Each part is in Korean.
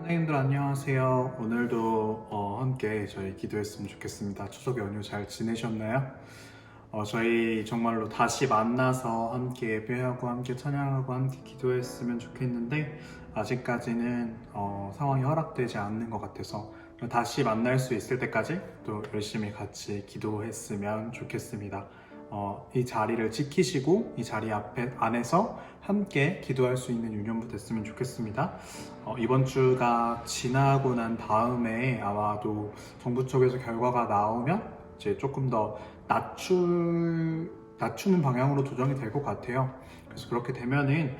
선생님들 안녕하세요. 오늘도 함께 저희 기도했으면 좋겠습니다. 추석 연휴 잘 지내셨나요? 저희 정말로 다시 만나서 함께 예배하고 함께 찬양하고 함께 기도했으면 좋겠는데 아직까지는 상황이 허락되지 않는 것 같아서 다시 만날 수 있을 때까지 또 열심히 같이 기도했으면 좋겠습니다. 이 자리를 지키시고 이 자리 안에서 함께 기도할 수 있는 유년부 됐으면 좋겠습니다. 이번 주가 지나고 난 다음에 아마도 정부 쪽에서 결과가 나오면 이제 조금 더 낮추는 방향으로 조정이 될 것 같아요. 그래서 그렇게 되면은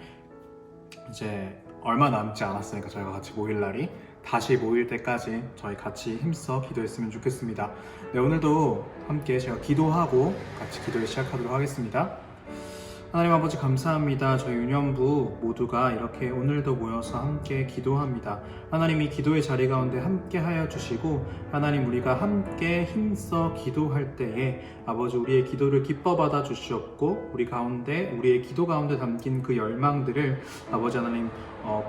이제 얼마 남지 않았으니까 저희가 같이 모일 날이 다시 모일 때까지 저희 같이 힘써 기도했으면 좋겠습니다. 네, 오늘도 함께 제가 기도하고 같이 기도를 시작하도록 하겠습니다. 하나님 아버지 감사합니다. 저희 유년부 모두가 이렇게 오늘도 모여서 함께 기도합니다. 하나님 이 기도의 자리 가운데 함께 하여 주시고 하나님 우리가 함께 힘써 기도할 때에 아버지 우리의 기도를 기뻐 받아 주시옵고 우리의 기도 가운데 담긴 그 열망들을 아버지 하나님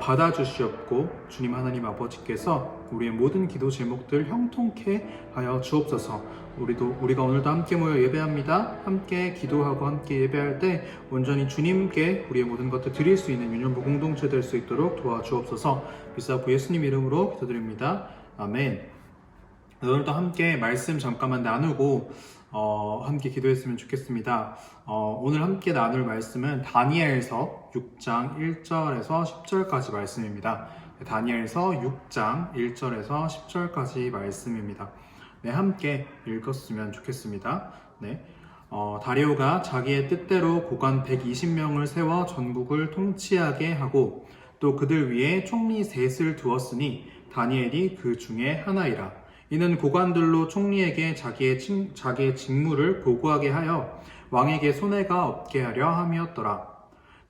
받아 주시옵고 주님 하나님 아버지께서 우리의 모든 기도 제목들 형통케 하여 주옵소서. 우리가 오늘도 함께 모여 예배합니다. 함께 기도하고 함께 예배할 때 온전히 주님께 우리의 모든 것들 드릴 수 있는 유년부 공동체 될 수 있도록 도와주옵소서. 비싸부 예수님 이름으로 기도드립니다. 아멘. 오늘도 함께 말씀 잠깐만 나누고 함께 기도했으면 좋겠습니다. 오늘 함께 나눌 말씀은 다니엘서 6장 1절에서 10절까지 말씀입니다. 다니엘서 6장 1절에서 10절까지 말씀입니다. 네, 함께 읽었으면 좋겠습니다. 네, 다리오가 자기의 뜻대로 고관 120명을 세워 전국을 통치하게 하고 또 그들 위에 총리 셋을 두었으니 다니엘이 그 중에 하나이라. 이는 고관들로 총리에게 자기의 직무를 보고하게 하여 왕에게 손해가 없게 하려 함이었더라.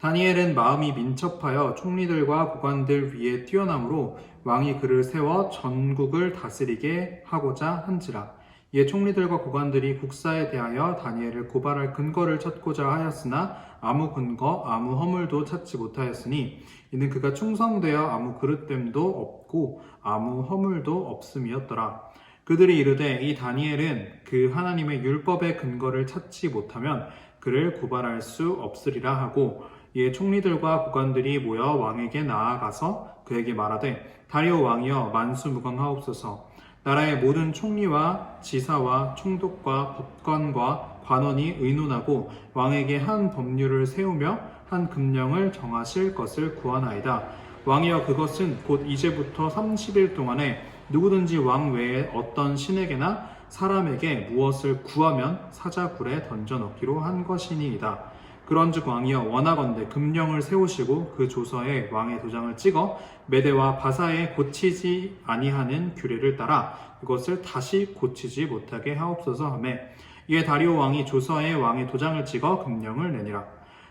다니엘은 마음이 민첩하여 총리들과 고관들 위에 뛰어남으로 왕이 그를 세워 전국을 다스리게 하고자 한지라. 이에 총리들과 고관들이 국사에 대하여 다니엘을 고발할 근거를 찾고자 하였으나 아무 근거, 아무 허물도 찾지 못하였으니 이는 그가 충성되어 아무 그릇됨도 없고 아무 허물도 없음이었더라. 그들이 이르되 이 다니엘은 그 하나님의 율법의 근거를 찾지 못하면 그를 고발할 수 없으리라 하고 이에 총리들과 고관들이 모여 왕에게 나아가서 그에게 말하되 다리오 왕이여 만수무강하옵소서. 나라의 모든 총리와 지사와 총독과 법관과 관원이 의논하고 왕에게 한 법률을 세우며 한 금령을 정하실 것을 구하나이다. 왕이여 그것은 곧 이제부터 30일 동안에 누구든지 왕 외에 어떤 신에게나 사람에게 무엇을 구하면 사자굴에 던져 넣기로 한 것이니이다. 그런즉 왕이여 원하건대 금령을 세우시고 그 조서에 왕의 도장을 찍어 메대와 바사에 고치지 아니하는 규례를 따라 그것을 다시 고치지 못하게 하옵소서 하매 이에 다리오 왕이 조서에 왕의 도장을 찍어 금령을 내니라.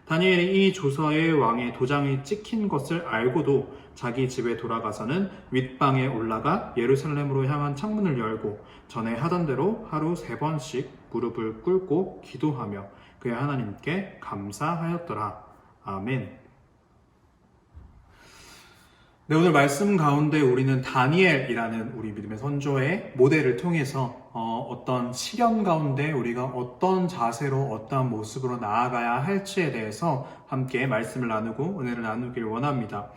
다니엘이 이 조서에 왕의 도장이 찍힌 것을 알고도 자기 집에 돌아가서는 윗방에 올라가 예루살렘으로 향한 창문을 열고 전에 하던 대로 하루 3번씩 무릎을 꿇고 기도하며 그의 하나님께 감사하였더라. 아멘. 네, 오늘 말씀 가운데 우리는 다니엘이라는 우리 믿음의 선조의 모델을 통해서 어떤 시련 가운데 우리가 어떤 자세로 어떤 모습으로 나아가야 할지에 대해서 함께 말씀을 나누고 은혜를 나누길 원합니다.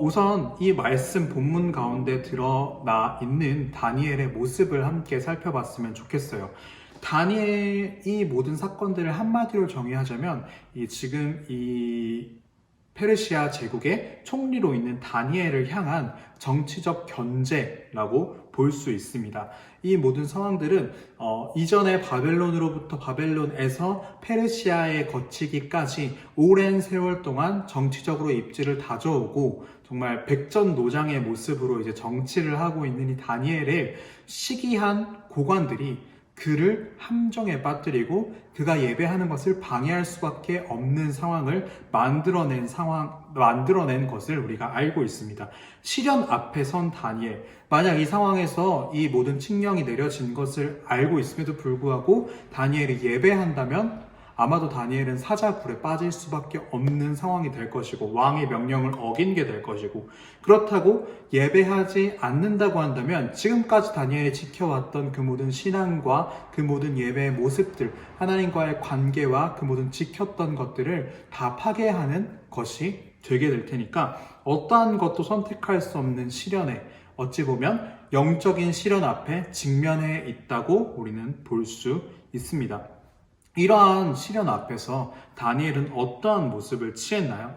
우선 이 말씀 본문 가운데 드러나 있는 다니엘의 모습을 함께 살펴봤으면 좋겠어요. 다니엘이 모든 사건들을 한마디로 정의하자면 지금 이 페르시아 제국의 총리로 있는 다니엘을 향한 정치적 견제라고 볼 수 있습니다. 이 모든 상황들은 이전에 바벨론에서 페르시아에 거치기까지 오랜 세월 동안 정치적으로 입지를 다져오고 정말 백전노장의 모습으로 이제 정치를 하고 있는 이 다니엘을 시기한 고관들이 그를 함정에 빠뜨리고 그가 예배하는 것을 방해할 수밖에 없는 상황을 만들어낸 것을 우리가 알고 있습니다. 시련 앞에 선 다니엘, 만약 이 상황에서 이 모든 칙령이 내려진 것을 알고 있음에도 불구하고 다니엘이 예배한다면 아마도 다니엘은 사자굴에 빠질 수밖에 없는 상황이 될 것이고 왕의 명령을 어긴 게 될 것이고, 그렇다고 예배하지 않는다고 한다면 지금까지 다니엘이 지켜왔던 그 모든 신앙과 그 모든 예배의 모습들, 하나님과의 관계와 그 모든 지켰던 것들을 다 파괴하는 것이 되게 될 테니까 어떠한 것도 선택할 수 없는 시련에, 어찌 보면 영적인 시련 앞에 직면해 있다고 우리는 볼 수 있습니다. 이러한 시련 앞에서 다니엘은 어떠한 모습을 취했나요?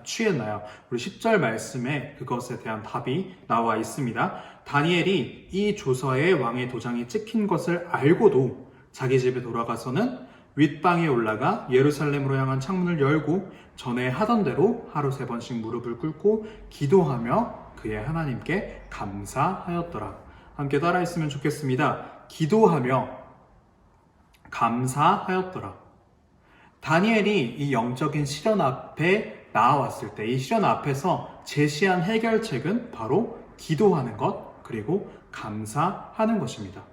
우리 10절 말씀에 그것에 대한 답이 나와 있습니다. 다니엘이 이 조서에 왕의 도장이 찍힌 것을 알고도 자기 집에 돌아가서는 윗방에 올라가 예루살렘으로 향한 창문을 열고 전에 하던 대로 하루 3번씩 무릎을 꿇고 기도하며 그의 하나님께 감사하였더라. 함께 따라했으면 좋겠습니다. 기도하며 감사하였더라. 다니엘이 이 영적인 시련 앞에 나아왔을 때, 이 시련 앞에서 제시한 해결책은 바로 기도하는 것, 그리고 감사하는 것입니다.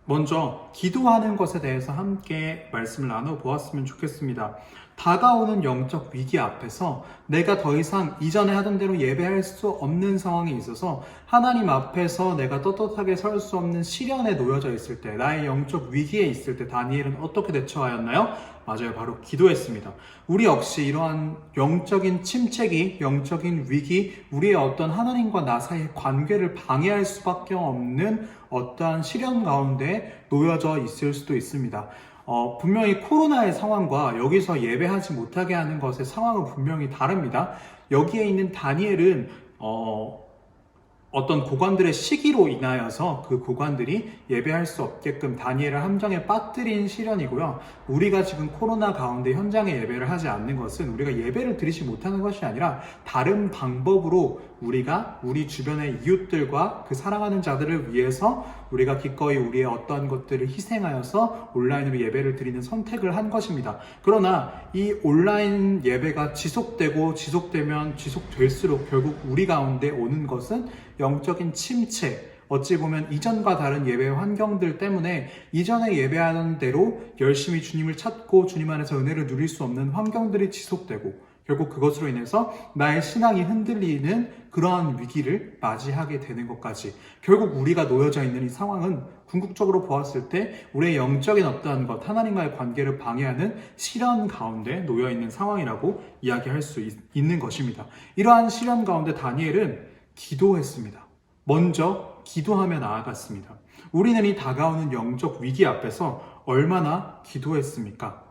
먼저 기도하는 것에 대해서 함께 말씀을 나눠보았으면 좋겠습니다. 다가오는 영적 위기 앞에서 내가 더 이상 이전에 하던 대로 예배할 수 없는 상황에 있어서 하나님 앞에서 내가 떳떳하게 설 수 없는 시련에 놓여져 있을 때, 나의 영적 위기에 있을 때 다니엘은 어떻게 대처하였나요? 맞아요. 바로 기도했습니다. 우리 역시 이러한 영적인 침체기, 영적인 위기, 우리의 어떤 하나님과 나 사이의 관계를 방해할 수밖에 없는 어떠한 시련 가운데 놓여져 있을 수도 있습니다. 분명히 코로나의 상황과 여기서 예배하지 못하게 하는 것의 상황은 분명히 다릅니다. 여기에 있는 다니엘은 어떤 고관들의 시기로 인하여서 그 고관들이 예배할 수 없게끔 다니엘을 함정에 빠뜨린 시련이고요. 우리가 지금 코로나 가운데 현장에 예배를 하지 않는 것은 우리가 예배를 드리지 못하는 것이 아니라 다른 방법으로 우리가 우리 주변의 이웃들과 그 사랑하는 자들을 위해서 우리가 기꺼이 우리의 어떠한 것들을 희생하여서 온라인으로 예배를 드리는 선택을 한 것입니다. 그러나 이 온라인 예배가 지속되면 지속될수록 결국 우리 가운데 오는 것은 영적인 침체, 어찌 보면 이전과 다른 예배 환경들 때문에 이전에 예배하는 대로 열심히 주님을 찾고 주님 안에서 은혜를 누릴 수 없는 환경들이 지속되고 결국 그것으로 인해서 나의 신앙이 흔들리는 그러한 위기를 맞이하게 되는 것까지, 결국 우리가 놓여져 있는 이 상황은 궁극적으로 보았을 때 우리의 영적인 어떠한 것, 하나님과의 관계를 방해하는 시련 가운데 놓여 있는 상황이라고 이야기할 수 있는 것입니다. 이러한 시련 가운데 다니엘은 기도했습니다. 먼저 기도하며 나아갔습니다. 우리는 이 다가오는 영적 위기 앞에서 얼마나 기도했습니까?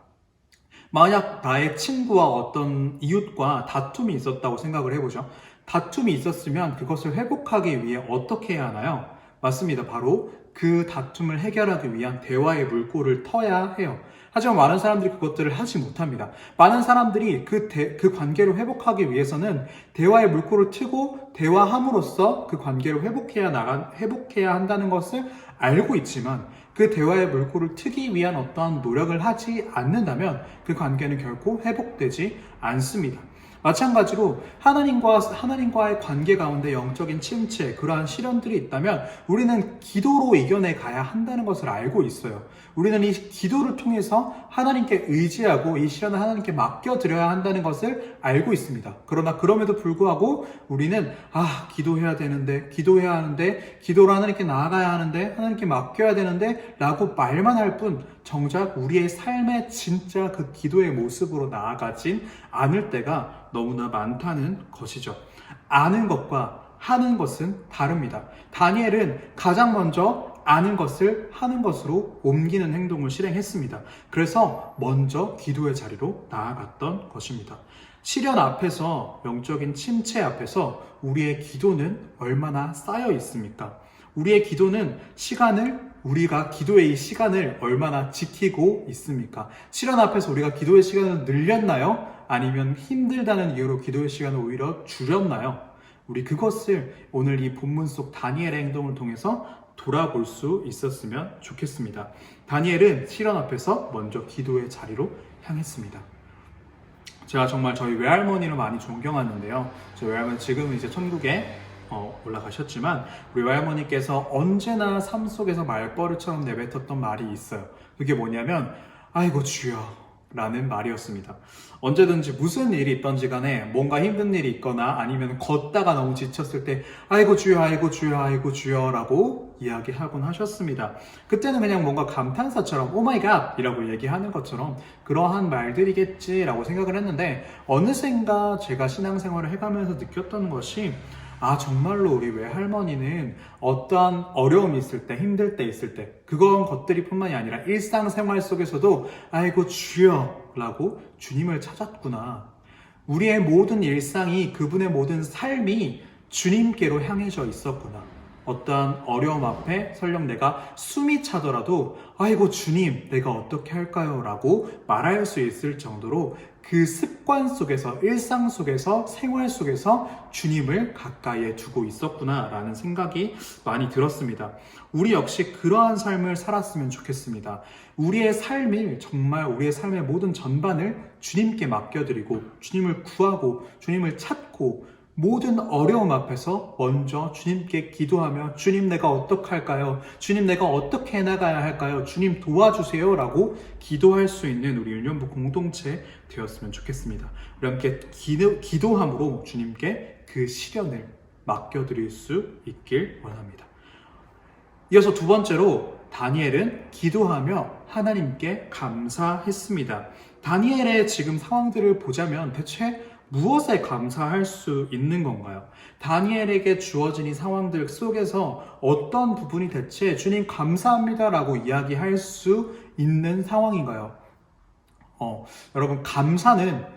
만약 나의 친구와 어떤 이웃과 다툼이 있었다고 생각을 해보죠. 다툼이 있었으면 그것을 회복하기 위해 어떻게 해야 하나요? 맞습니다. 바로 그 다툼을 해결하기 위한 대화의 물꼬를 터야 해요. 하지만 많은 사람들이 그것들을 하지 못합니다. 많은 사람들이 그 관계를 회복하기 위해서는 대화의 물꼬를 트고 대화함으로써 그 관계를 회복해야 한다는 것을 알고 있지만 그 대화의 물꼬를 트기 위한 어떠한 노력을 하지 않는다면 그 관계는 결코 회복되지 않습니다. 마찬가지로 하나님과의 관계 가운데 영적인 침체, 그러한 시련들이 있다면 우리는 기도로 이겨내 가야 한다는 것을 알고 있어요. 우리는 이 기도를 통해서 하나님께 의지하고 이 시련을 하나님께 맡겨드려야 한다는 것을 알고 있습니다. 그러나 그럼에도 불구하고 우리는 기도해야 되는데, 기도해야 하는데, 기도로 하나님께 나아가야 하는데, 하나님께 맡겨야 되는데 라고 말만 할 뿐 정작 우리의 삶의 진짜 그 기도의 모습으로 나아가진 않을 때가 너무나 많다는 것이죠. 아는 것과 하는 것은 다릅니다. 다니엘은 가장 먼저 아는 것을 하는 것으로 옮기는 행동을 실행했습니다. 그래서 먼저 기도의 자리로 나아갔던 것입니다. 시련 앞에서, 영적인 침체 앞에서 우리의 기도는 얼마나 쌓여 있습니까? 우리의 기도는 우리가 기도의 이 시간을 얼마나 지키고 있습니까? 시련 앞에서 우리가 기도의 시간을 늘렸나요? 아니면 힘들다는 이유로 기도의 시간을 오히려 줄였나요? 우리 그것을 오늘 이 본문 속 다니엘의 행동을 통해서 돌아볼 수 있었으면 좋겠습니다. 다니엘은 시련 앞에서 먼저 기도의 자리로 향했습니다. 제가 정말 저희 외할머니를 많이 존경하는데요. 저희 외할머니 지금은 이제 천국에 올라가셨지만 우리 외할머니께서 언제나 삶 속에서 말버릇처럼 내뱉었던 말이 있어요. 그게 뭐냐면, 아이고 주여, 라는 말이었습니다. 언제든지 무슨 일이 있던지 간에 뭔가 힘든 일이 있거나 아니면 걷다가 너무 지쳤을 때 아이고 주여 아이고 주여 아이고 주여 라고 이야기하곤 하셨습니다. 그때는 그냥 뭔가 감탄사처럼 오 마이 갓 이라고 얘기하는 것처럼 그러한 말들이겠지라고 생각을 했는데 어느샌가 제가 신앙생활을 해가면서 느꼈던 것이 정말로 우리 외할머니는 어떠한 어려움이 있을 때, 힘들 때 있을 때, 그건 것들이 뿐만이 아니라 일상생활 속에서도 아이고 주여 라고 주님을 찾았구나. 우리의 모든 일상이, 그분의 모든 삶이 주님께로 향해져 있었구나. 어떠한 어려움 앞에 설령 내가 숨이 차더라도 아이고 주님 내가 어떻게 할까요? 라고 말할 수 있을 정도로 그 습관 속에서 일상 속에서 생활 속에서 주님을 가까이에 두고 있었구나 라는 생각이 많이 들었습니다. 우리 역시 그러한 삶을 살았으면 좋겠습니다. 우리의 삶을 정말 우리의 삶의 모든 전반을 주님께 맡겨드리고 주님을 구하고 주님을 찾고 모든 어려움 앞에서 먼저 주님께 기도하며 주님 내가 어떡할까요? 주님 내가 어떻게 해나가야 할까요? 주님 도와주세요 라고 기도할 수 있는 우리 유년부 공동체 되었으면 좋겠습니다. 우리 함께 기도함으로 주님께 그 시련을 맡겨드릴 수 있길 원합니다. 이어서 두 번째로 다니엘은 기도하며 하나님께 감사했습니다. 다니엘의 지금 상황들을 보자면 대체 무엇에 감사할 수 있는 건가요? 다니엘에게 주어진 이 상황들 속에서 어떤 부분이 대체 주님 감사합니다 라고 이야기할 수 있는 상황인가요? 여러분 감사는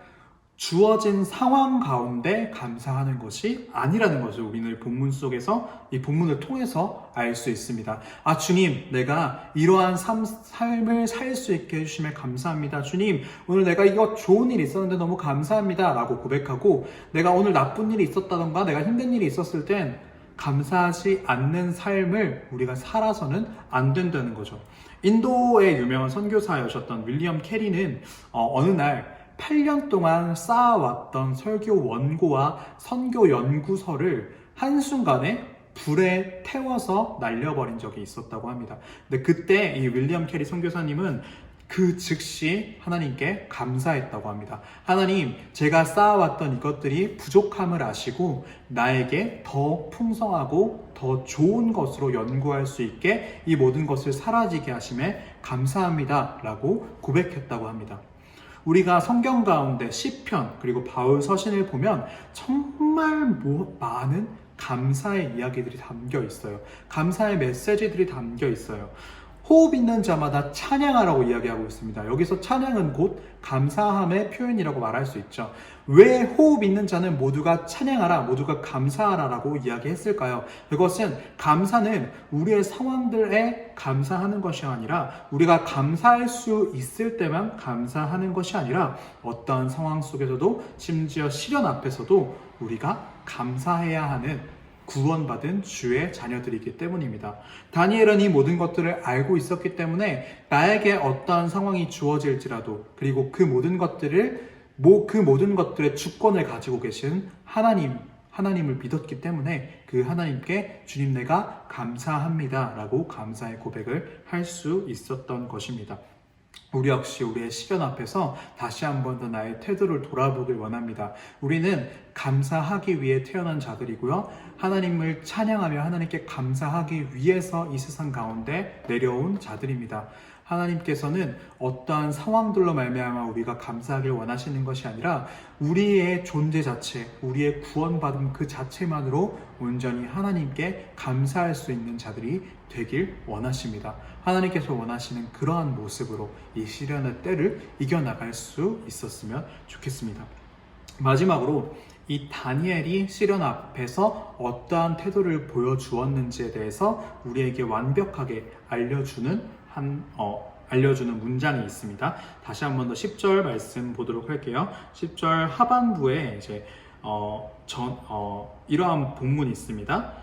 주어진 상황 가운데 감사하는 것이 아니라는 것을 우리는 본문 속에서 이 본문을 통해서 알 수 있습니다. 주님 내가 이러한 삶을 살 수 있게 해주심에 감사합니다. 주님 오늘 내가 이거 좋은 일이 있었는데 너무 감사합니다 라고 고백하고 내가 오늘 나쁜 일이 있었다던가 내가 힘든 일이 있었을 땐 감사하지 않는 삶을 우리가 살아서는 안 된다는 거죠. 인도의 유명한 선교사였던 윌리엄 캐리는 어느 날 8년 동안 쌓아왔던 설교 원고와 선교 연구서를 한순간에 불에 태워서 날려버린 적이 있었다고 합니다. 근데 그때 이 윌리엄 캐리 선교사님은 그 즉시 하나님께 감사했다고 합니다. 하나님, 제가 쌓아왔던 이것들이 부족함을 아시고 나에게 더 풍성하고 더 좋은 것으로 연구할 수 있게 이 모든 것을 사라지게 하심에 감사합니다 라고 고백했다고 합니다. 우리가 성경 가운데 시편 그리고 바울 서신을 보면 정말 많은 감사의 이야기들이 담겨 있어요. 감사의 메시지들이 담겨 있어요. 호흡 있는 자마다 찬양하라고 이야기하고 있습니다. 여기서 찬양은 곧 감사함의 표현이라고 말할 수 있죠. 왜 호흡 있는 자는 모두가 찬양하라, 모두가 감사하라 라고 이야기했을까요? 그것은 감사는 우리의 상황들에 감사하는 것이 아니라 우리가 감사할 수 있을 때만 감사하는 것이 아니라 어떠한 상황 속에서도 심지어 시련 앞에서도 우리가 감사해야 하는 구원받은 주의 자녀들이기 때문입니다. 다니엘은 이 모든 것들을 알고 있었기 때문에 나에게 어떠한 상황이 주어질지라도 그리고 그 모든 것들의 주권을 가지고 계신 하나님을 믿었기 때문에 그 하나님께 주님 내가 감사합니다 라고 감사의 고백을 할 수 있었던 것입니다. 우리 역시 우리의 시련 앞에서 다시 한 번 더 나의 태도를 돌아보길 원합니다. 우리는 감사하기 위해 태어난 자들이고요. 하나님을 찬양하며 하나님께 감사하기 위해서 이 세상 가운데 내려온 자들입니다. 하나님께서는 어떠한 상황들로 말미암아 우리가 감사하길 원하시는 것이 아니라 우리의 존재 자체, 우리의 구원받은 그 자체만으로 온전히 하나님께 감사할 수 있는 자들이 되길 원하십니다. 하나님께서 원하시는 그러한 모습으로 이 시련의 때를 이겨나갈 수 있었으면 좋겠습니다. 마지막으로 이 다니엘이 시련 앞에서 어떠한 태도를 보여주었는지에 대해서 우리에게 완벽하게 알려주는 문장이 있습니다. 다시 한 번 더 10절 말씀 보도록 할게요. 10절 하반부에 이러한 본문이 있습니다.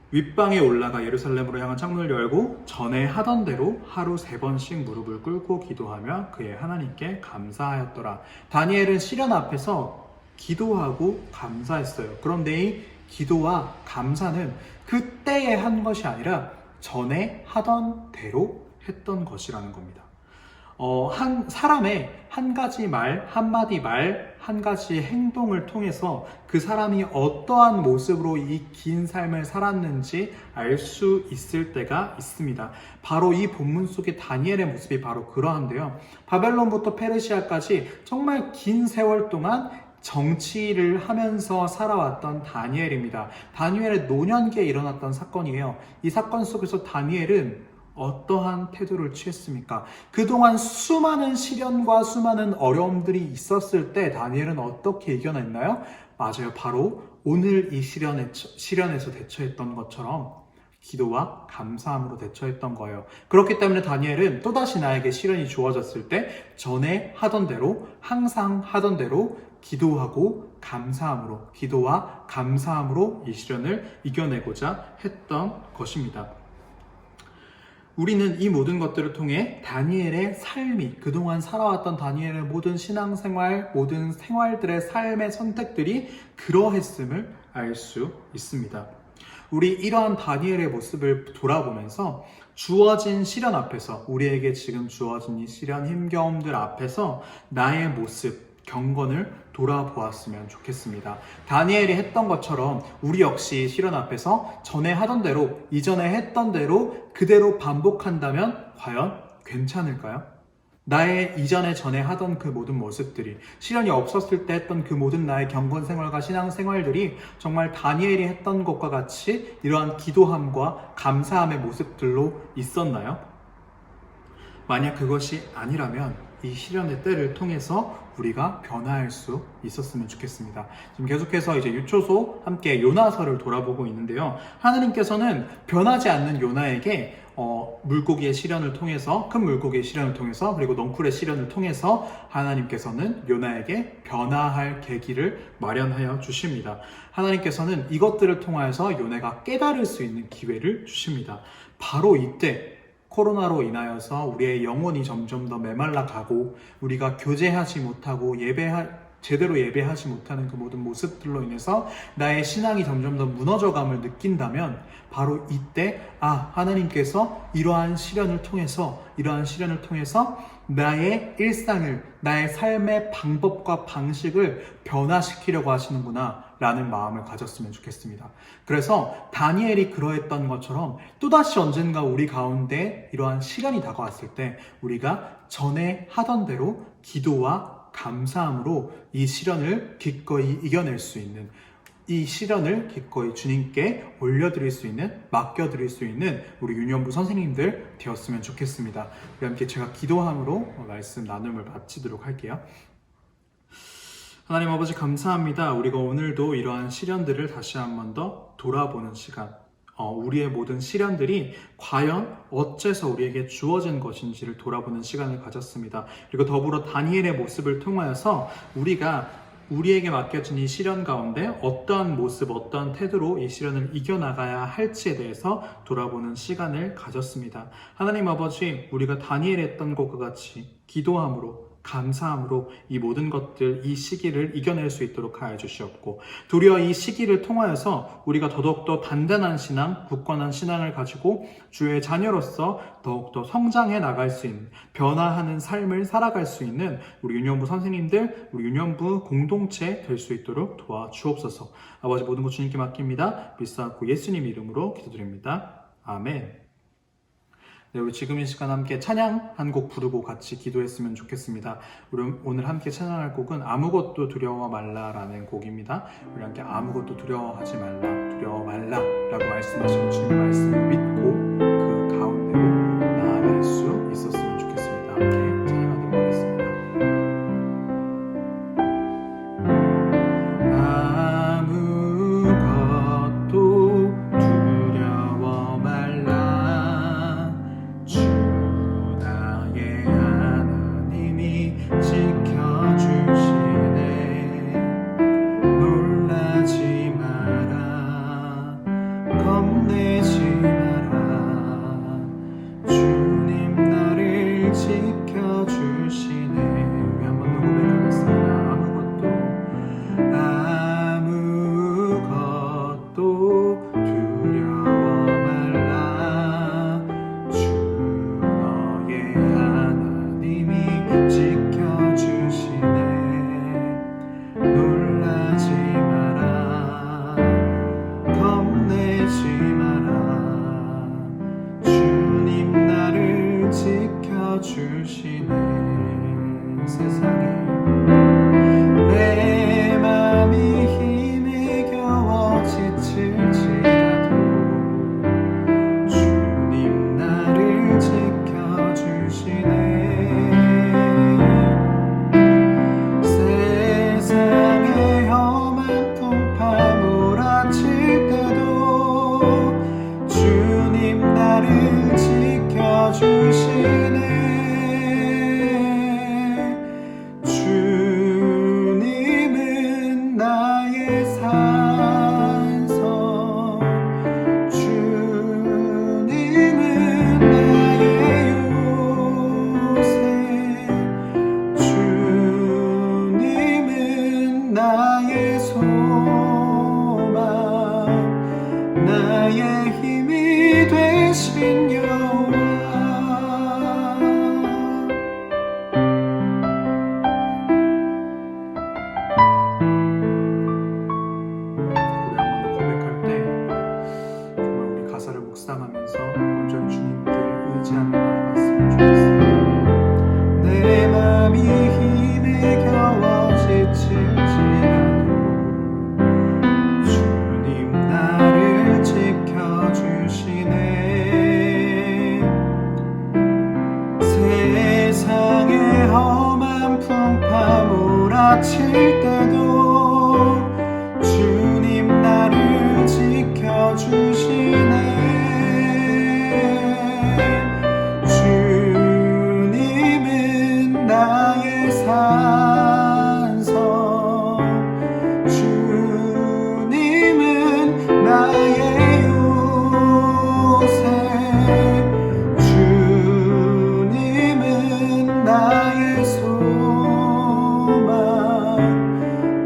윗방에 올라가 예루살렘으로 향한 창문을 열고 전에 하던 대로 하루 3번씩 무릎을 꿇고 기도하며 그의 하나님께 감사하였더라. 다니엘은 시련 앞에서 기도하고 감사했어요. 그런데 이 기도와 감사는 그때에 한 것이 아니라 전에 하던 대로 했던 것이라는 겁니다. 한 사람의 한 가지 말, 한마디 말, 한 가지 행동을 통해서 그 사람이 어떠한 모습으로 이 긴 삶을 살았는지 알 수 있을 때가 있습니다. 바로 이 본문 속의 다니엘의 모습이 바로 그러한데요. 바벨론부터 페르시아까지 정말 긴 세월 동안 정치를 하면서 살아왔던 다니엘입니다. 다니엘의 노년기에 일어났던 사건이에요. 이 사건 속에서 다니엘은 어떠한 태도를 취했습니까? 그동안 수많은 시련과 수많은 어려움들이 있었을 때 다니엘은 어떻게 이겨냈나요? 맞아요. 바로 오늘 이 시련에서 대처했던 것처럼 기도와 감사함으로 대처했던 거예요. 그렇기 때문에 다니엘은 또다시 나에게 시련이 주어졌을 때 전에 하던 대로, 항상 하던 대로 기도하고 감사함으로, 기도와 감사함으로 이 시련을 이겨내고자 했던 것입니다. 우리는 이 모든 것들을 통해 다니엘의 삶이, 그동안 살아왔던 다니엘의 모든 신앙생활, 모든 생활들의 삶의 선택들이 그러했음을 알 수 있습니다. 우리 이러한 다니엘의 모습을 돌아보면서 주어진 시련 앞에서, 우리에게 지금 주어진 이 시련, 힘겨움들 앞에서 나의 모습, 경건을 돌아보았으면 좋겠습니다. 다니엘이 했던 것처럼 우리 역시 시련 앞에서 전에 하던 대로, 이전에 했던 대로 그대로 반복한다면 과연 괜찮을까요? 나의 이전에 전에 하던 그 모든 모습들이, 시련이 없었을 때 했던 그 모든 나의 경건 생활과 신앙 생활들이 정말 다니엘이 했던 것과 같이 이러한 기도함과 감사함의 모습들로 있었나요? 만약 그것이 아니라면 이 시련의 때를 통해서 우리가 변화할 수 있었으면 좋겠습니다. 지금 계속해서 이제 유초소 함께 요나서를 돌아보고 있는데요. 하나님께서는 변하지 않는 요나에게 물고기의 시련을 통해서, 큰 물고기의 시련을 통해서, 그리고 넝쿨의 시련을 통해서 하나님께서는 요나에게 변화할 계기를 마련하여 주십니다. 하나님께서는 이것들을 통하여서 요나가 깨달을 수 있는 기회를 주십니다. 바로 이때 코로나로 인하여서 우리의 영혼이 점점 더 메말라가고 우리가 교제하지 못하고 제대로 예배하지 못하는 그 모든 모습들로 인해서 나의 신앙이 점점 더 무너져감을 느낀다면 바로 이때 하나님께서 이러한 시련을 통해서 나의 일상을, 나의 삶의 방법과 방식을 변화시키려고 하시는구나 라는 마음을 가졌으면 좋겠습니다. 그래서 다니엘이 그러했던 것처럼 또다시 언젠가 우리 가운데 이러한 시련이 다가왔을 때 우리가 전에 하던 대로 기도와 감사함으로 이 시련을 기꺼이 이겨낼 수 있는, 이 시련을 기꺼이 주님께 올려드릴 수 있는, 맡겨드릴 수 있는 우리 유년부 선생님들 되었으면 좋겠습니다. 우리 함께 제가 기도함으로 말씀 나눔을 마치도록 할게요. 하나님 아버지 감사합니다. 우리가 오늘도 이러한 시련들을 다시 한 번 더 돌아보는 시간, 우리의 모든 시련들이 과연 어째서 우리에게 주어진 것인지를 돌아보는 시간을 가졌습니다. 그리고 더불어 다니엘의 모습을 통하여서 우리가 우리에게 맡겨진 이 시련 가운데 어떠한 모습, 어떠한 태도로 이 시련을 이겨나가야 할지에 대해서 돌아보는 시간을 가졌습니다. 하나님 아버지, 우리가 다니엘이 했던 것과 같이 기도함으로, 감사함으로 이 모든 것들, 이 시기를 이겨낼 수 있도록 하여 주시옵고, 도리어 이 시기를 통하여서 우리가 더욱더 단단한 신앙, 굳건한 신앙을 가지고 주의 자녀로서 더욱더 성장해 나갈 수 있는, 변화하는 삶을 살아갈 수 있는 우리 유년부 선생님들, 우리 유년부 공동체 될 수 있도록 도와주옵소서. 아버지, 모든 것 주님께 맡깁니다. 믿사옵고 예수님 이름으로 기도드립니다. 아멘. 네, 우리 지금 이 시간 함께 찬양 한 곡 부르고 같이 기도했으면 좋겠습니다. 우리 오늘 함께 찬양할 곡은 아무것도 두려워 말라라는 곡입니다. 우리 함께 아무것도 두려워하지 말라, 두려워 말라라고 말씀하시는 주님의 말씀을 믿고 그 가운데로 나아갈 수 있었으면 좋겠습니다. 함께 찬양하도록 하겠습니다. 아무것도 두려워 말라, 주 나의 하나님이 지켜주시네. 놀라지 마라, 겁내지 마라, 지켜주시네. 세상에 내 맘이 힘에 겨워 지칠지라도 주님 나를 지켜주시네. 세상의 험한 풍파 몰아칠 때도 주님 나를 지켜주시네. 주님은 나의 산성, 주님은 나의 요새, 주님은 나의 소망, 나의 힘이 되신 여호와. 우리 한 번 더 고백할 때 정말 우리 가사를 묵상하면서 온전히 주님께 의지하며 나아갔으면 좋겠습니다. 내 맘이 힘에 겨워 지칠지라도 주님 나를 지켜주시네. 세상의 험한 풍파 몰아칠 때도 주님 나를 지켜주시네. 주님은 나의 산성, 주님은 나의 요새, 주님은 나의 소망,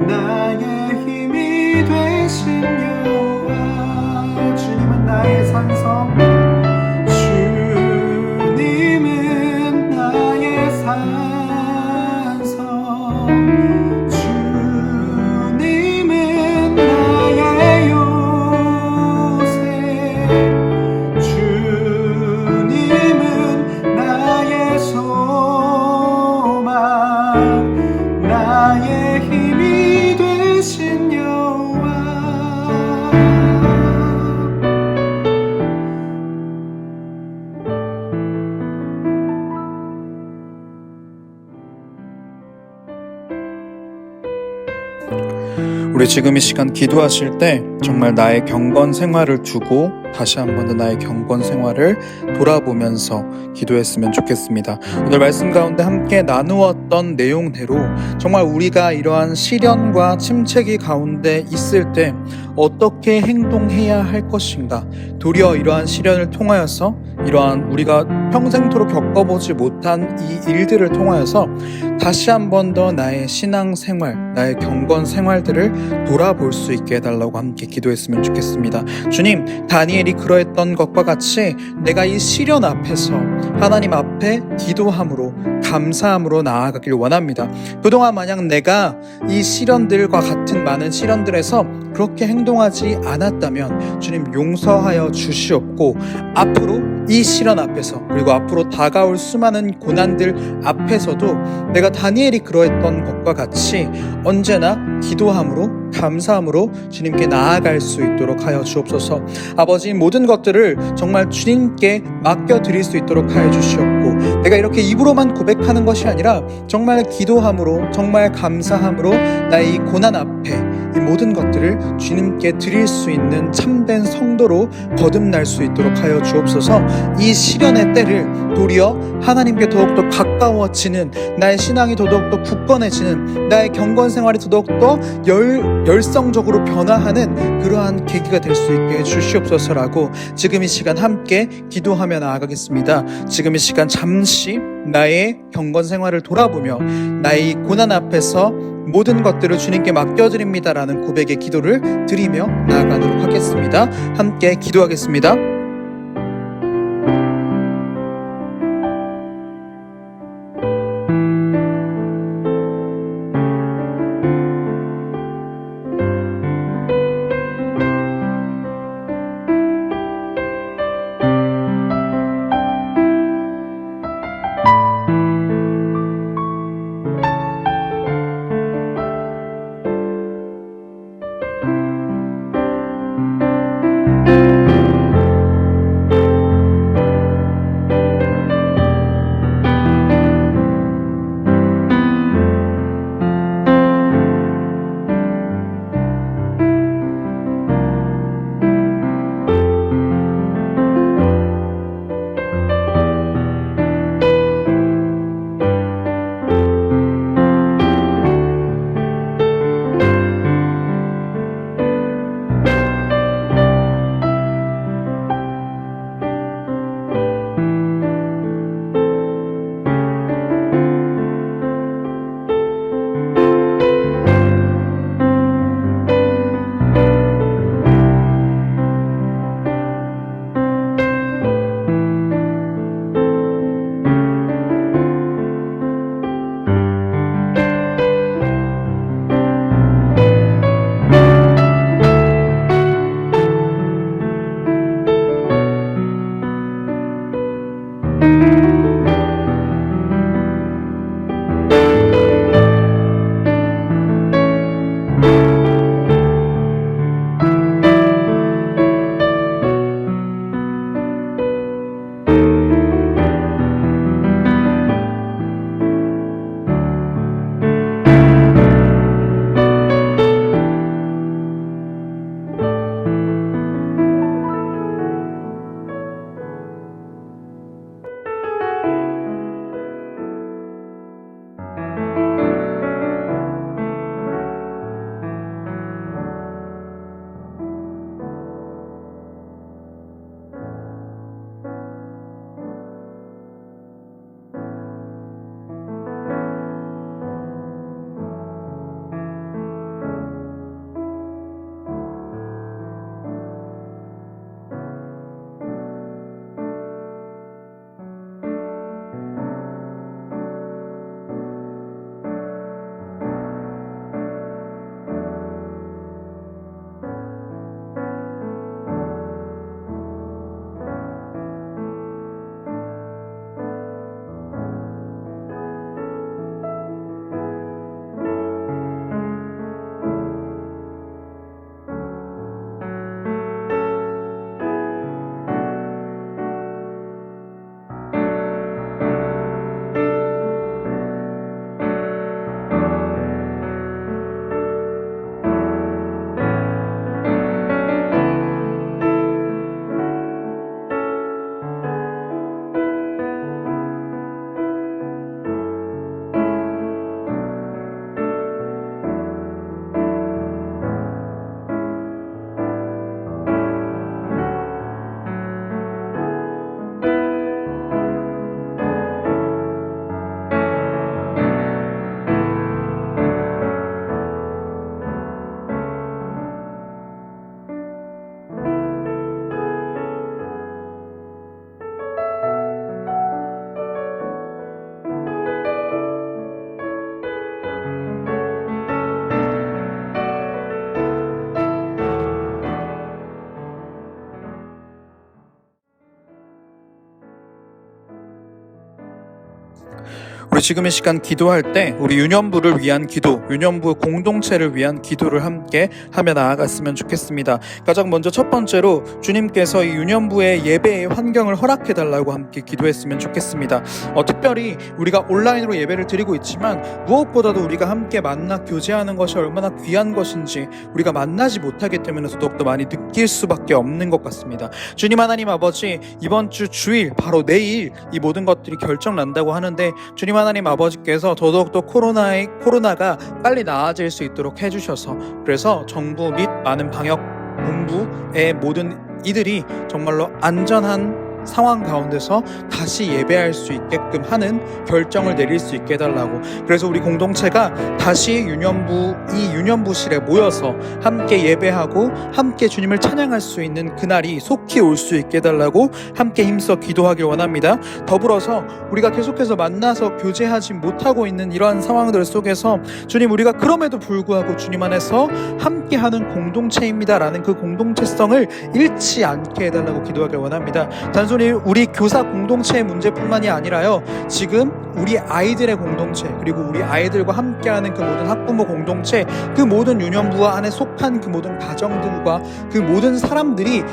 나의 힘이 되신 여호와. 주님은 나의 산성, 주님은 나의 산성, 주님은 나의 요새, 주님은 나의 소망, 나의 힘이 되신 여호와. 우리 지금 이 시간 기도하실 때 정말 나의 경건 생활을 두고 다시 한 번 더 나의 경건 생활을 돌아보면서 기도했으면 좋겠습니다. 오늘 말씀 가운데 함께 나누었던 내용대로 정말 우리가 이러한 시련과 침체기 가운데 있을 때 어떻게 행동해야 할 것인가, 도리어 이러한 시련을 통하여서 이러한 우리가 평생토록 겪어보지 못한 이 일들을 통하여서 다시 한 번 더 나의 신앙생활, 나의 경건 생활들을 돌아볼 수 있게 해달라고 함께 기도했으면 좋겠습니다. 주님, 다니엘이 그러했던 것과 같이 내가 이 시련 앞에서 하나님 앞에 기도함으로 감사함으로 나아가길 원합니다. 그동안 만약 내가 이 시련들과 같은 많은 시련들에서 그렇게 행동하지 않았다면 주님 용서하여 주시옵고, 앞으로 이 시련 앞에서 그리고 앞으로 다가올 수많은 고난들 앞에서도 내가 다니엘이 그러했던 것과 같이 언제나 기도함으로 감사함으로 주님께 나아갈 수 있도록 하여 주옵소서. 아버지, 모든 것들을 정말 주님께 맡겨드릴 수 있도록 하여 주시옵고, 내가 이렇게 입으로만 고백하는 것이 아니라 정말 기도함으로 정말 감사함으로 나의 이 고난 앞에 이 모든 것들을 주님께 드릴 수 있는 참된 성도로 거듭날 수 있도록 하여 주옵소서. 이 시련의 때를 도리어 하나님께 더욱더 가까워지는, 나의 신앙이 더욱더 굳건해지는, 나의 경건 생활이 더욱더 열성적으로 변화하는 그러한 계기가 될 수 있게 해주시옵소서라고 지금 이 시간 함께 기도하며 나아가겠습니다. 지금 이 시간 잠시 나의 경건 생활을 돌아보며 나의 고난 앞에서 모든 것들을 주님께 맡겨드립니다라는 고백의 기도를 드리며 나아가도록 하겠습니다. 함께 기도하겠습니다. 우리 지금 이 시간 기도할 때 우리 유년부를 위한 기도, 유년부 공동체를 위한 기도를 함께 하며 나아갔으면 좋겠습니다. 가장 먼저 첫 번째로 주님께서 이 유년부의 예배의 환경을 허락해달라고 함께 기도했으면 좋겠습니다. 특별히 우리가 온라인으로 예배를 드리고 있지만 무엇보다도 우리가 함께 만나 교제하는 것이 얼마나 귀한 것인지 우리가 만나지 못하기 때문에 더욱더 많이 느낄 수밖에 없는 것 같습니다. 주님 하나님 아버지, 이번 주 주일 바로 내일 이 모든 것들이 결정난다고 하는데 주님 하나님 아버지께서 더더욱더 코로나가 빨리 나아질 수 있도록 해주셔서, 그래서 정부 및 많은 방역 본부의 모든 이들이 정말로 안전한 상황 가운데서 다시 예배할 수 있게끔 하는 결정을 내릴 수 있게 해달라고, 그래서 우리 공동체가 다시 이 유년부실에 모여서 함께 예배하고 함께 주님을 찬양할 수 있는 그날이 속히 올 수 있게 해달라고 함께 힘써 기도하길 원합니다. 더불어서 우리가 계속해서 만나서 교제하지 못하고 있는 이러한 상황들 속에서 주님, 우리가 그럼에도 불구하고 주님 안에서 함께하는 공동체입니다라는 그 공동체성을 잃지 않게 해달라고 기도하길 원합니다. 단순히 우리 교사 공동체의 문제뿐만이 아니라요, 지금 우리 아이들의 공동체, 그리고 우리 아이들과 함께하는 그 모든 학부모 공동체, 그 모든 유년부와 안에 속한 그 모든 가정들과 그 모든 사람들이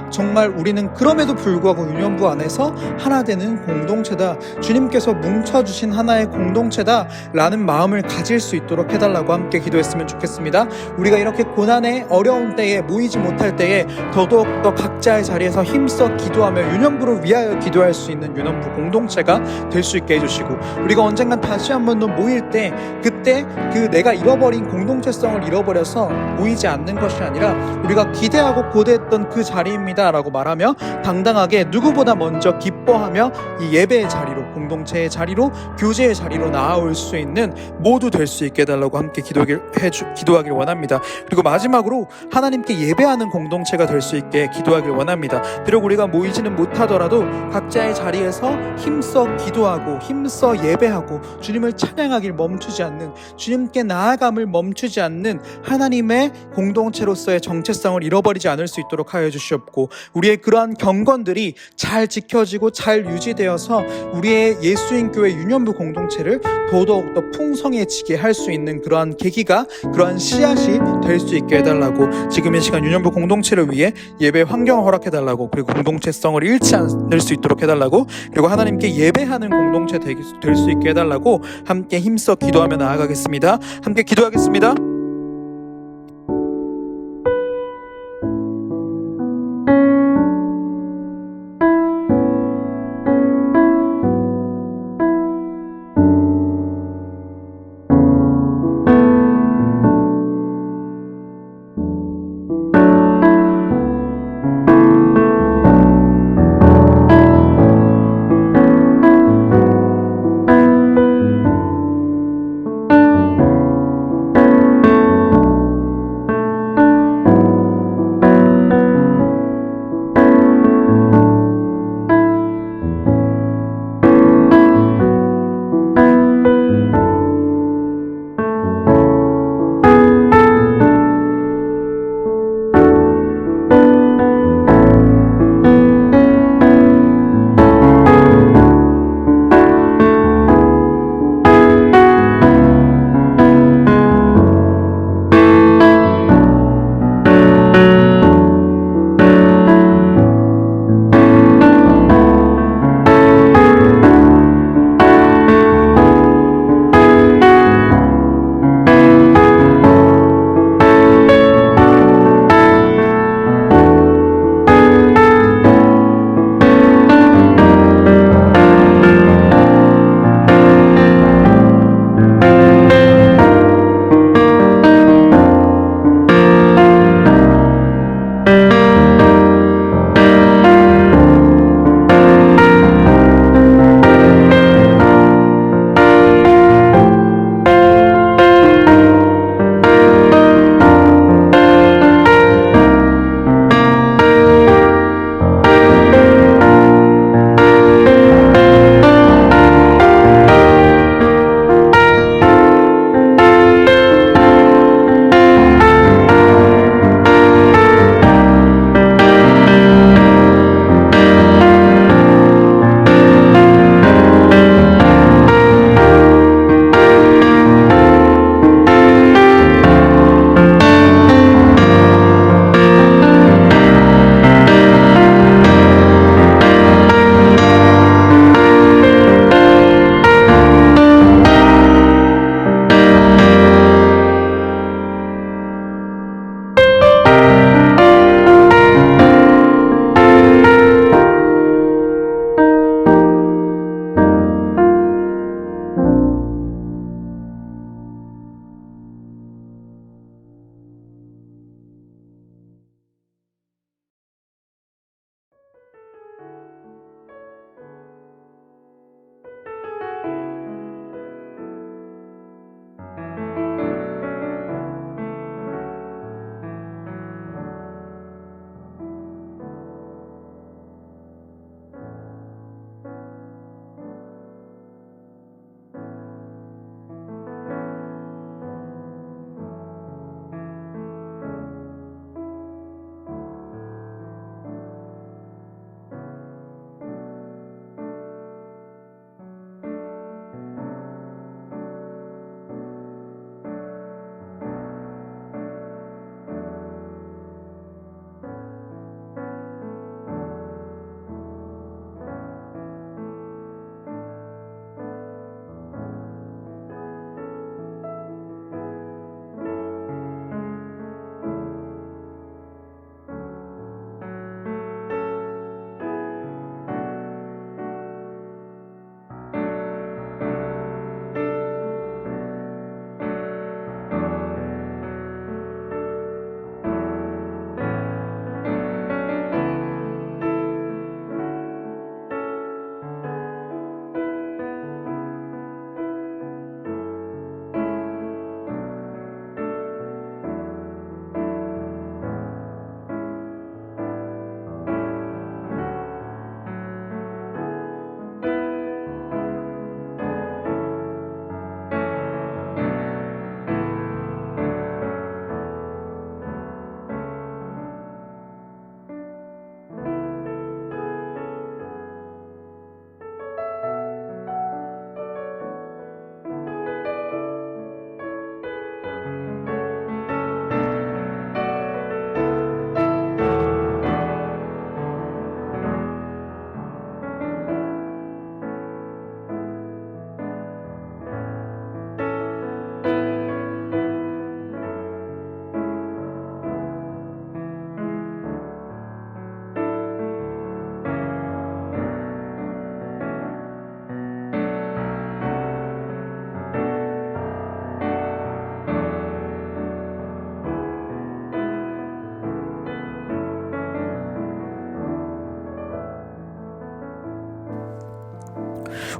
정말 우리는 그럼에도 불구하고 유년부 안에서 하나 되는 공동체다, 주님께서 뭉쳐주신 하나의 공동체다 라는 마음을 가질 수 있도록 해달라고 함께 기도했으면 좋겠습니다. 우리가 이렇게 고난의 어려운 때에 모이지 못할 때에 더더욱더 각자의 자리에서 힘써 기도하며 유년부를 위하여 기도할 수 있는 유년부 공동체가 될 수 있게 해주시고, 우리가 언젠간 다시 한 번 더 모일 때 그때 그 내가 잃어버린 공동체성을 잃어버려서 모이지 않는 것이 아니라 우리가 기대하고 고대했던 그 자리입니다 라고 말하며 당당하게 누구보다 먼저 기뻐하며 이 예배의 자리로, 공동체의 자리로, 교제의 자리로 나아올 수 있는 모두 될 수 있게 해달라고 함께 기도하길 원합니다. 그리고 마지막으로 하나님께 예배하는 공동체가 될 수 있게 기도하길 원합니다. 비록 우리가 모이지는 못하더라도 각자의 자리에서 힘써 기도하고 힘써 예배하고 주님을 찬양하길 멈추지 않는, 주님께 나아감을 멈추지 않는 하나님의 공동체로서의 정체성을 잃어버리지 않을 수 있도록 하여 주시옵고, 우리의 그러한 경건들이 잘 지켜지고 잘 유지되어서 우리의 예수인교회 유년부 공동체를 더더욱더 풍성해지게 할 수 있는 그러한 계기가, 그러한 씨앗이 될 수 있게 해달라고, 지금 이 시간 유년부 공동체를 위해 예배 환경을 허락해달라고, 그리고 공동체성을 잃지 않을 수 있도록 해달라고, 그리고 하나님께 예배하는 공동체 될 수 있게 해달라고 함께 힘써 기도하며 나아가겠습니다. 함께 기도하겠습니다.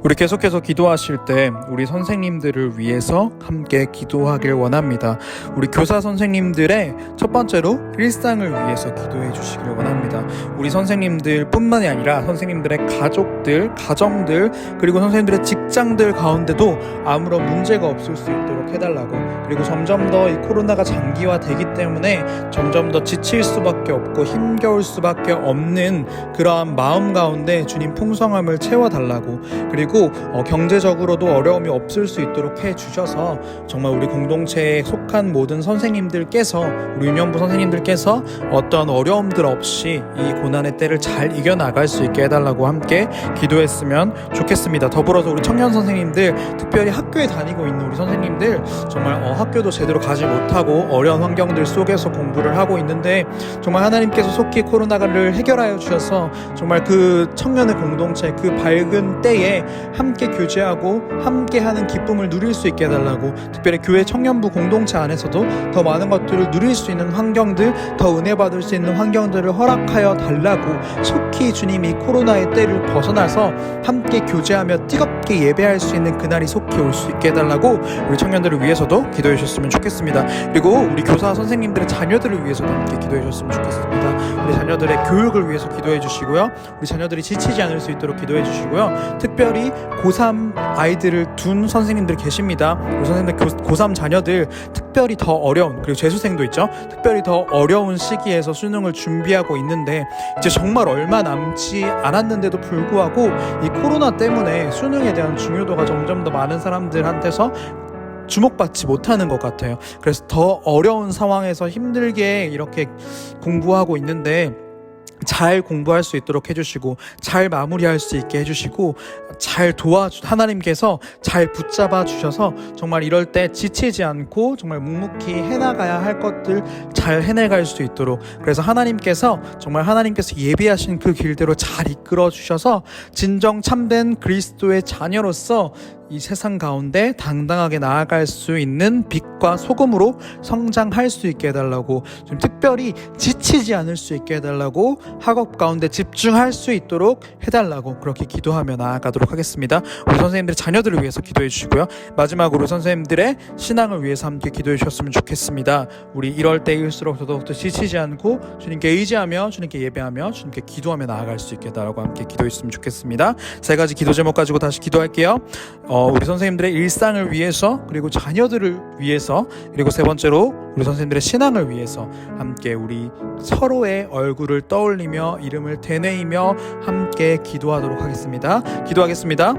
우리 계속해서 기도하실 때 우리 선생님들을 위해서 함께 기도하길 원합니다. 우리 교사 선생님들의 첫 번째로 일상을 위해서 기도해 주시길 원합니다. 우리 선생님들 뿐만이 아니라 선생님들의 가족들, 가정들, 그리고 선생님들의 직장들 가운데도 아무런 문제가 없을 수 있도록 해달라고. 그리고 점점 더 이 코로나가 장기화되기 때문에 점점 더 지칠 수밖에 없고 힘겨울 수밖에 없는 그러한 마음 가운데 주님 풍성함을 채워달라고. 그리고 경제적으로도 어려움이 없을 수 있도록 해주셔서 정말 우리 공동체에 속한 모든 선생님들께서, 우리 유년부 선생님들께서 어떤 어려움들 없이 이 고난의 때를 잘 이겨나갈 수 있게 해달라고 함께 기도했으면 좋겠습니다. 더불어서 우리 청년 선생님들, 특별히 학교에 다니고 있는 우리 선생님들, 정말 학교도 제대로 가지 못하고 어려운 환경들 속에서 공부를 하고 있는데 정말 하나님께서 속히 코로나를 해결하여 주셔서 정말 그 청년의 공동체, 그 밝은 때에 함께 교제하고 함께하는 기쁨을 누릴 수 있게 해달라고. 특별히 교회 청년부 공동체 안에서도 더 많은 것들을 누릴 수 있는 환경들, 더 은혜 받을 수 있는 환경들을 허락하여 달라고. 속히 주님이 코로나의 때를 벗어나서 함께 교제하며 뜨겁게 예배할 수 있는 그날이 속히 올 수 있게 해달라고 우리 청년들을 위해서도 기도해 주셨으면 좋겠습니다. 그리고 우리 교사 선생님들의 자녀들을 위해서도 함께 기도해 주셨으면 좋겠습니다. 우리 자녀들의 교육을 위해서 기도해 주시고요, 우리 자녀들이 지치지 않을 수 있도록 기도해 주시고요, 특별히 고3 아이들을 둔 선생님들 계십니다. 우리 선생님들 고3 자녀들 특별히 더 어려운, 그리고 재수생도 있죠, 특별히 더 어려운 시기에서 수능을 준비하고 있는데 이제 정말 얼마 남지 않았는데도 불구하고 이 코로나 때문에 수능에 대한 중요도가 점점 더 많은 사람들한테서 주목받지 못하는 것 같아요. 그래서 더 어려운 상황에서 힘들게 이렇게 공부하고 있는데 잘 공부할 수 있도록 해주시고 잘 마무리할 수 있게 해주시고 잘 하나님께서 잘 붙잡아 주셔서 정말 이럴 때 지치지 않고 정말 묵묵히 해나가야 할 것들 잘 해내갈 수 있도록, 그래서 하나님께서 예비하신 그 길대로 잘 이끌어 주셔서 진정 참된 그리스도의 자녀로서 이 세상 가운데 당당하게 나아갈 수 있는 빛과 소금으로 성장할 수 있게 해달라고, 좀 특별히 지치지 않을 수 있게 해달라고, 학업 가운데 집중할 수 있도록 해달라고 그렇게 기도하며 나아가도록 하겠습니다. 우리 선생님들의 자녀들을 위해서 기도해 주시고요, 마지막으로 선생님들의 신앙을 위해서 함께 기도해 주셨으면 좋겠습니다. 우리 이럴 때일수록 더더욱더 지치지 않고 주님께 의지하며 주님께 예배하며 주님께 기도하며 나아갈 수 있게 해달라고 함께 기도했으면 좋겠습니다. 세 가지 기도 제목 가지고 다시 기도할게요. 우리 선생님들의 일상을 위해서, 그리고 자녀들을 위해서, 그리고 세 번째로 우리 선생님들의 신앙을 위해서 함께 우리 서로의 얼굴을 떠올리며 이름을 되뇌이며 함께 기도하도록 하겠습니다. 기도하겠습니다.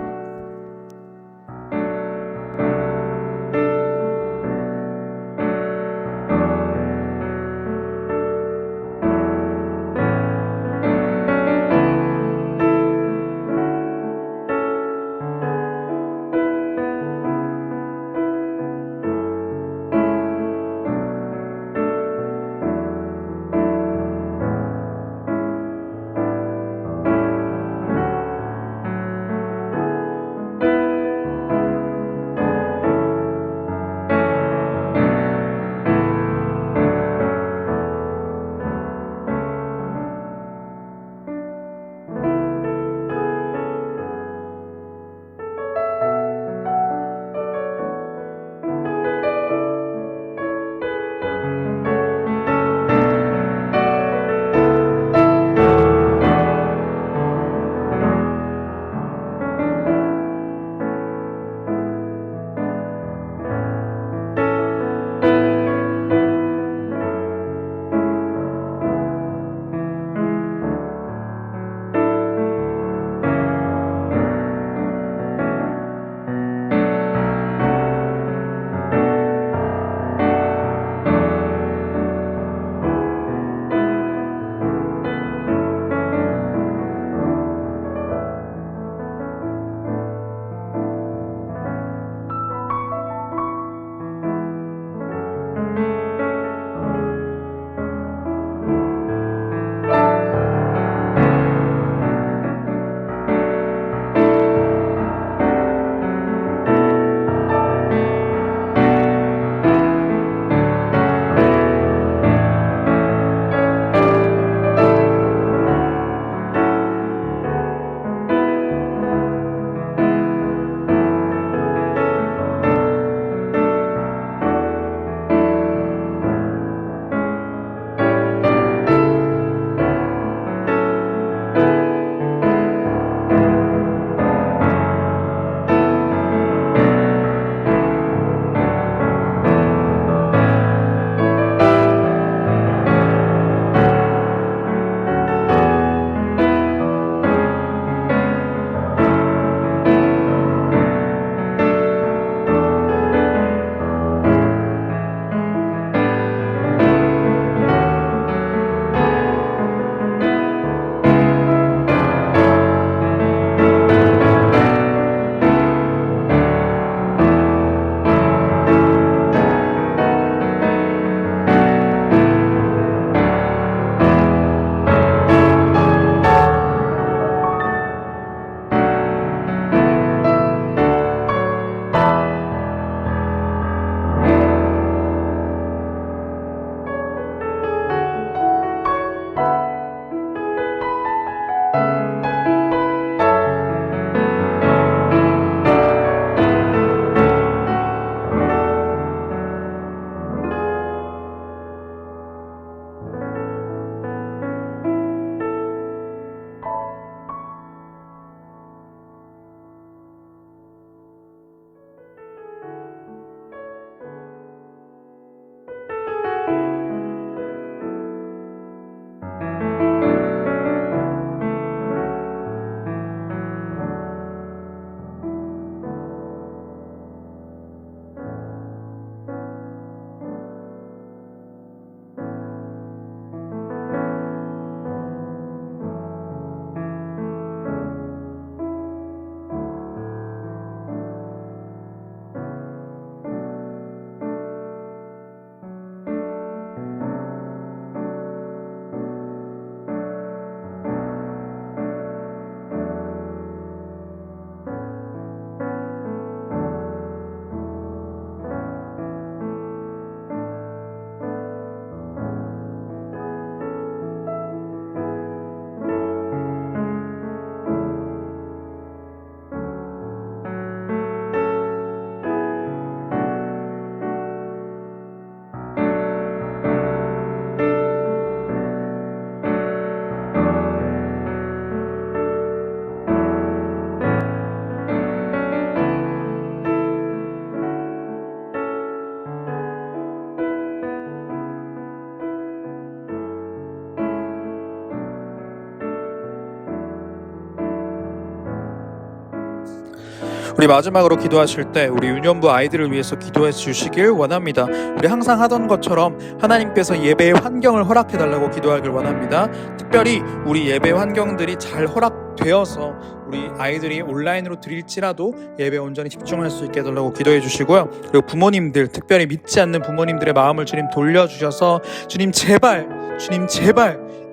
우리 마지막으로 기도하실 때 우리 유년부 아이들을 위해서 기도해 주시길 원합니다. 우리 항상 하던 것처럼 하나님께서 예배의 환경을 허락해 달라고 기도하길 원합니다. 특별히 우리 예배 환경들이 잘 허락되어서 우리 아이들이 온라인으로 드릴지라도 예배 온전히 집중할 수 있게 해달라고 기도해 주시고요. 그리고 부모님들, 특별히 믿지 않는 부모님들의 마음을 주님 돌려주셔서 주님 제발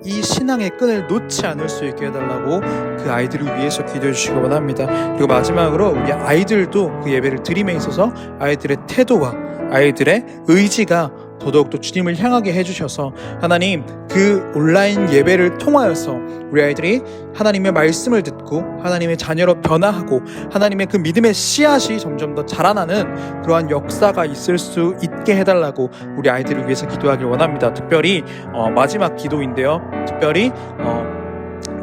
이 신앙의 끈을 놓지 않을 수 있게 해달라고 그 아이들을 위해서 기도해 주시기 원합니다. 그리고 마지막으로 우리 아이들도 그 예배를 드림에 있어서 아이들의 태도와 아이들의 의지가 더더욱더 주님을 향하게 해주셔서 하나님 그 온라인 예배를 통하여서 우리 아이들이 하나님의 말씀을 듣고 하나님의 자녀로 변화하고 하나님의 그 믿음의 씨앗이 점점 더 자라나는 그러한 역사가 있을 수 있게 해달라고 우리 아이들을 위해서 기도하길 원합니다. 특별히 마지막 기도인데요. 특별히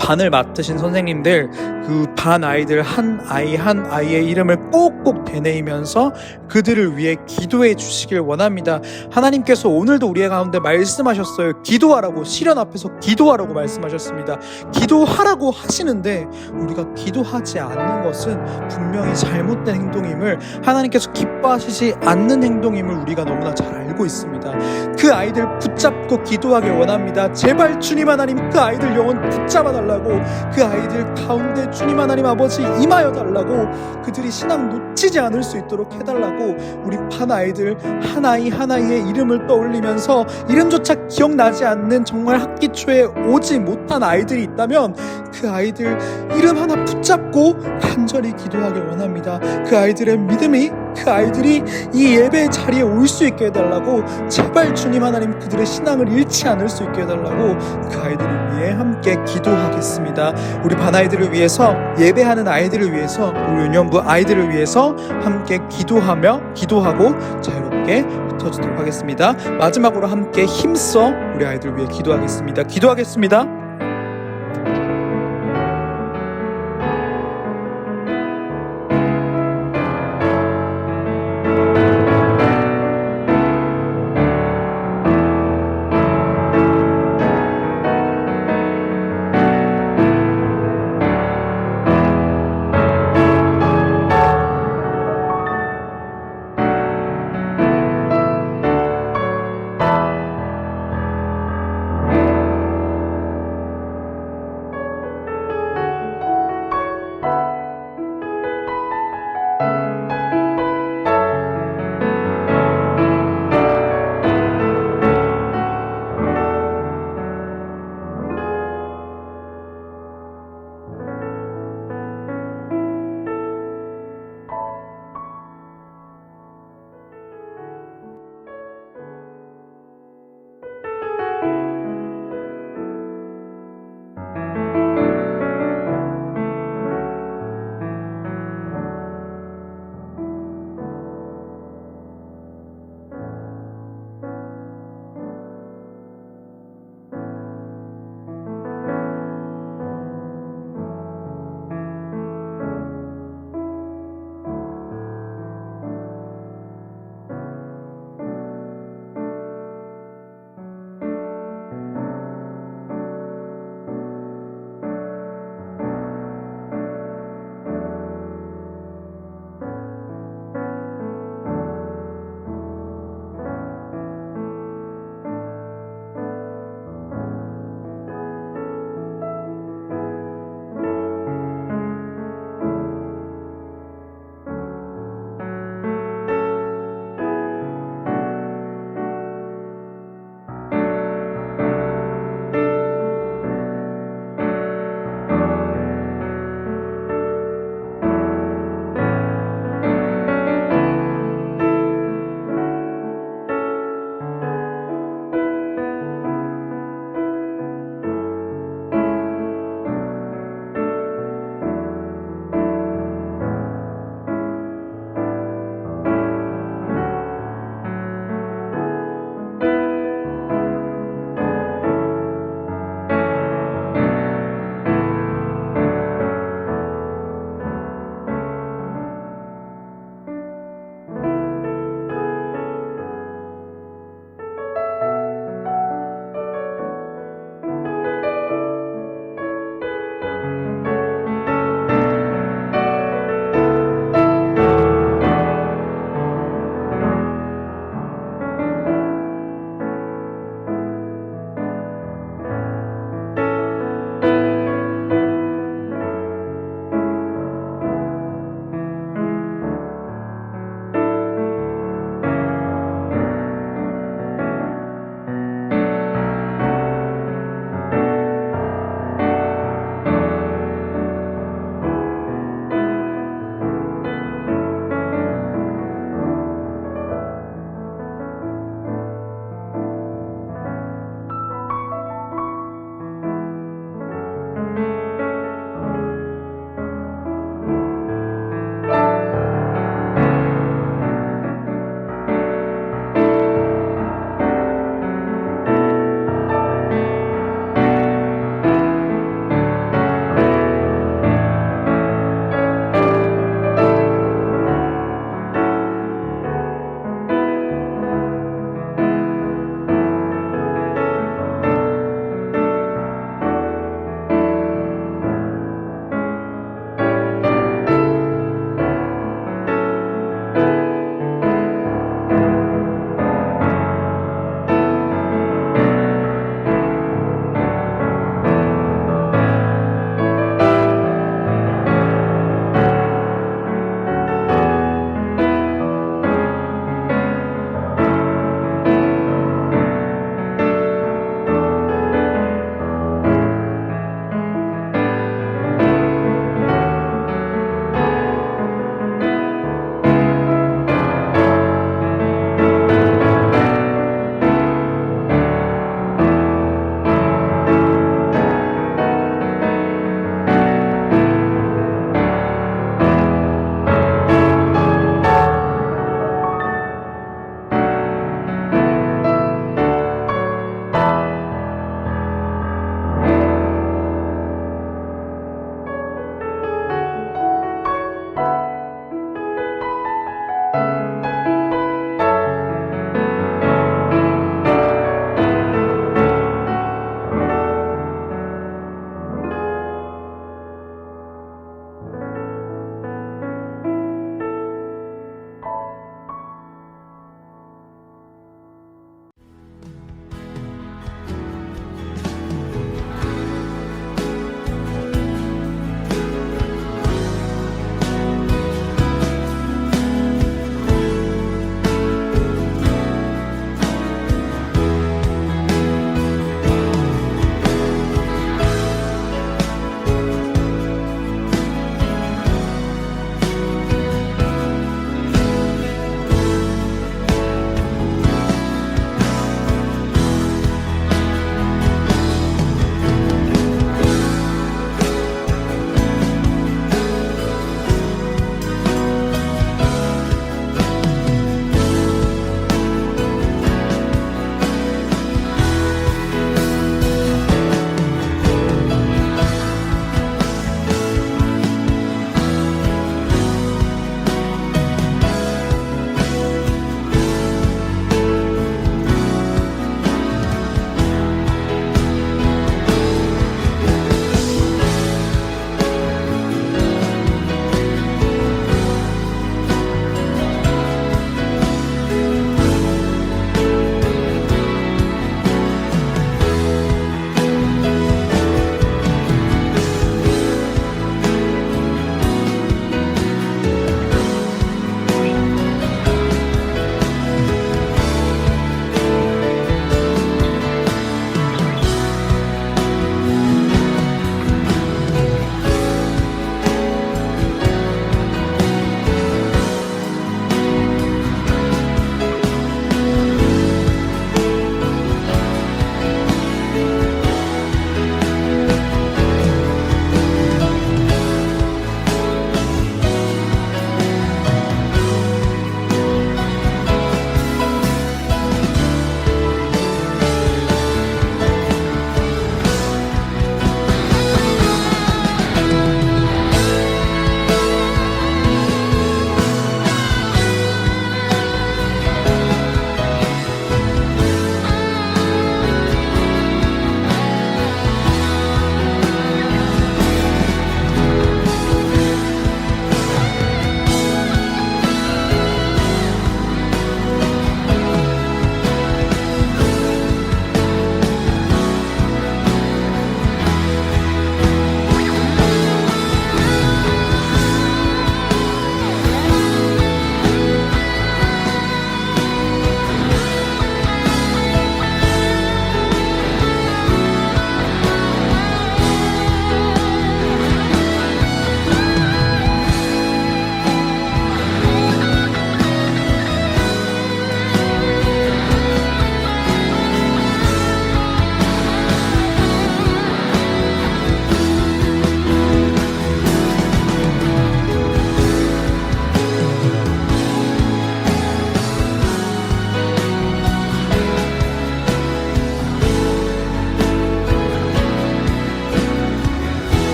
반을 맡으신 선생님들 그 반 아이들 한 아이의 이름을 꼭꼭 되뇌이면서 그들을 위해 기도해 주시길 원합니다. 하나님께서 오늘도 우리의 가운데 말씀하셨어요. 기도하라고, 시련 앞에서 기도하라고 말씀하셨습니다. 기도하라고 하시는데 우리가 기도하지 않는 것은 분명히 잘못된 행동임을, 하나님께서 기뻐하시지 않는 행동임을 우리가 너무나 잘 알고 있습니다. 그 아이들 붙잡고 기도하길 원합니다. 제발 주님 하나님 그 아이들 영혼 붙잡아 달라고, 그 아이들 가운데 주님 하나님 아버지 임하여 달라고, 그들이 신앙 놓치지 않을 수 있도록 해달라고 우리 반 아이들 하나이의 이름을 떠올리면서 이름조차 기억나지 않는 정말 학기 초에 오지 못한 아이들이 있다면 그 아이들 이름 하나 붙잡고 간절히 기도하길 원합니다. 그 아이들의 믿음이, 그 아이들이 이 예배 자리에 올 수 있게 해달라고, 제발 주님 하나님 그들의 신앙을 잃지 않을 수 있게 해달라고 그 아이들을 위해 함께 기도하겠습니다. 우리 반 아이들을 위해서, 예배하는 아이들을 위해서, 우리 유년부 아이들을 위해서 함께 기도하고 자유롭게 흩어지도록 하겠습니다. 마지막으로 함께 힘써 우리 아이들 위해 기도하겠습니다.